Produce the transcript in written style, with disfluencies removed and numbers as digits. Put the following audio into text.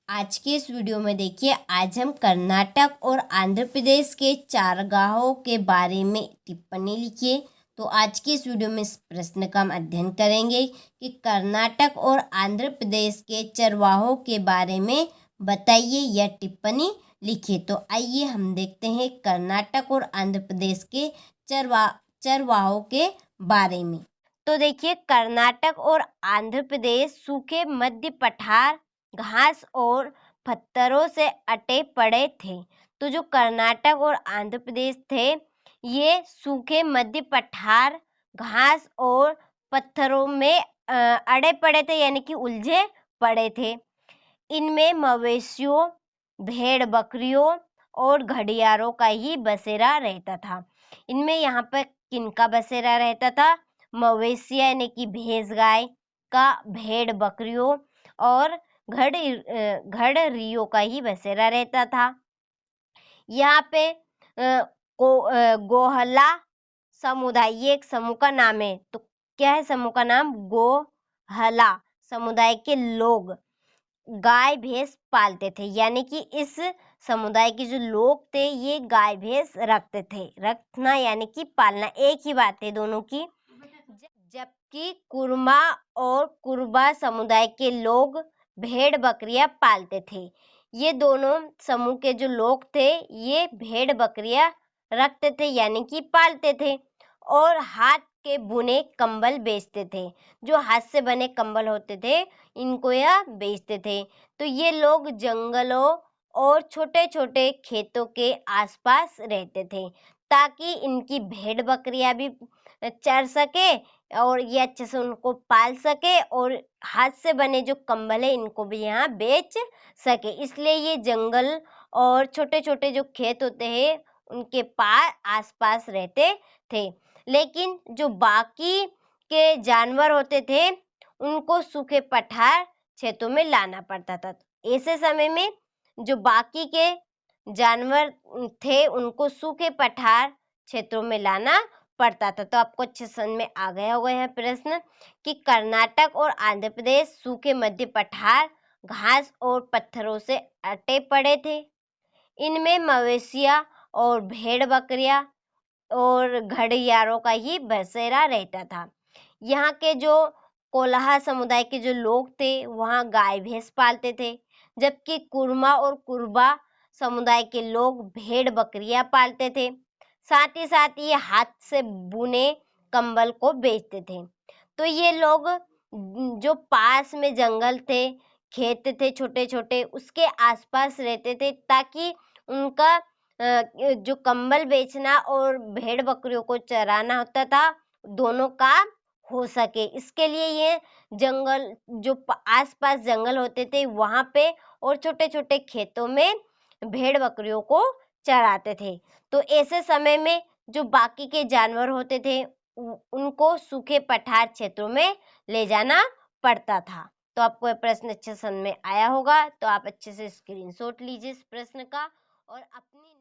आज के इस वीडियो में देखिए, आज हम कर्नाटक और आंध्र प्रदेश के चारागाहों के बारे में टिप्पणी लिखिए। तो आज की इस वीडियो में इस प्रश्न का हम अध्ययन करेंगे कि कर्नाटक और आंध्र प्रदेश के चरवाहों के बारे में बताइए या टिप्पणी लिखिए। तो आइए हम देखते हैं कर्नाटक और आंध्र प्रदेश के चरवाहों के बारे में। तो देखिए, कर्नाटक और आंध्र प्रदेश सूखे मध्य पठार, घास और पत्थरों से अटे पड़े थे। तो जो कर्नाटक और आंध्र प्रदेश थे, ये सूखे मध्य पठार, घास और पत्थरों में अड़े पड़े थे, यानी कि उलझे पड़े थे। इनमें मवेशियों, भेड़ बकरियों और घड़ियालों का ही बसेरा रहता था। इनमें यहाँ पर किनका बसेरा रहता था? मवेशी यानी कि भैंस गाय का, भेड़ बकरियों और घड़ियों का ही बसेरा रहता था। यहाँ पे गोहला समुदाय, ये एक समूह का नाम है। तो क्या है समूह का नाम? गोहला समुदाय के लोग गाय भैंस पालते थे, यानी कि इस समुदाय के जो लोग थे ये गाय भैंस रखते थे। रखना यानी कि पालना, एक ही बात है दोनों की। जबकि कुरमा और कुरबा समुदाय के लोग भेड़ बकरियां पालते थे। ये दोनों समूह के जो लोग थे ये भेड़ बकरियां रखते थे, यानी कि पालते थे, और हाथ के बुने कंबल बेचते थे। जो हाथ से बने कंबल होते थे इनको यह बेचते थे। तो ये लोग जंगलों और छोटे छोटे खेतों के आसपास रहते थे, ताकि इनकी भेड़ बकरियां भी चर सके और ये अच्छे से उनको पाल सके, और हाथ से बने जो कंबल है इनको भी यहाँ बेच सके। इसलिए ये जंगल और छोटे छोटे जो खेत होते हैं उनके आसपास रहते थे। लेकिन जो बाकी के जानवर होते थे उनको सूखे पठार क्षेत्रों में लाना पड़ता था। ऐसे समय में जो बाकी के जानवर थे उनको सूखे पठार क्षेत्रों में लाना पड़ता था। तो आपको अच्छे समझ में आ गया होगा यह प्रश्न कि कर्नाटक और आंध्र प्रदेश सूखे मध्य पठार, घास और पत्थरों से अटे पड़े थे। इनमें मवेशियां और भेड़ बकरियां और घड़ियालों का ही बसेरा रहता था। यहाँ के जो कोलाहा समुदाय के जो लोग थे वहाँ गाय भैंस पालते थे, जबकि कुरमा और कुरबा समुदाय के लोग भेड़ बकरियां पालते थे। साथ ही साथ ये हाथ से बुने कंबल को बेचते थे। तो ये लोग जो पास में जंगल थे, खेत थे छोटे छोटे, उसके आसपास रहते थे, ताकि उनका जो कंबल बेचना और भेड़ बकरियों को चराना होता था दोनों काम हो सके। इसके लिए ये जंगल जो आसपास जंगल होते थे वहां पे और छोटे छोटे खेतों में भेड़ बकरियों को चराते थे। तो ऐसे समय में जो बाकी के जानवर होते थे उनको सूखे पठार क्षेत्रों में ले जाना पड़ता था। तो आपको यह प्रश्न अच्छे समझ में आया होगा। तो आप अच्छे से स्क्रीनशॉट लीजिए इस प्रश्न का और अपनी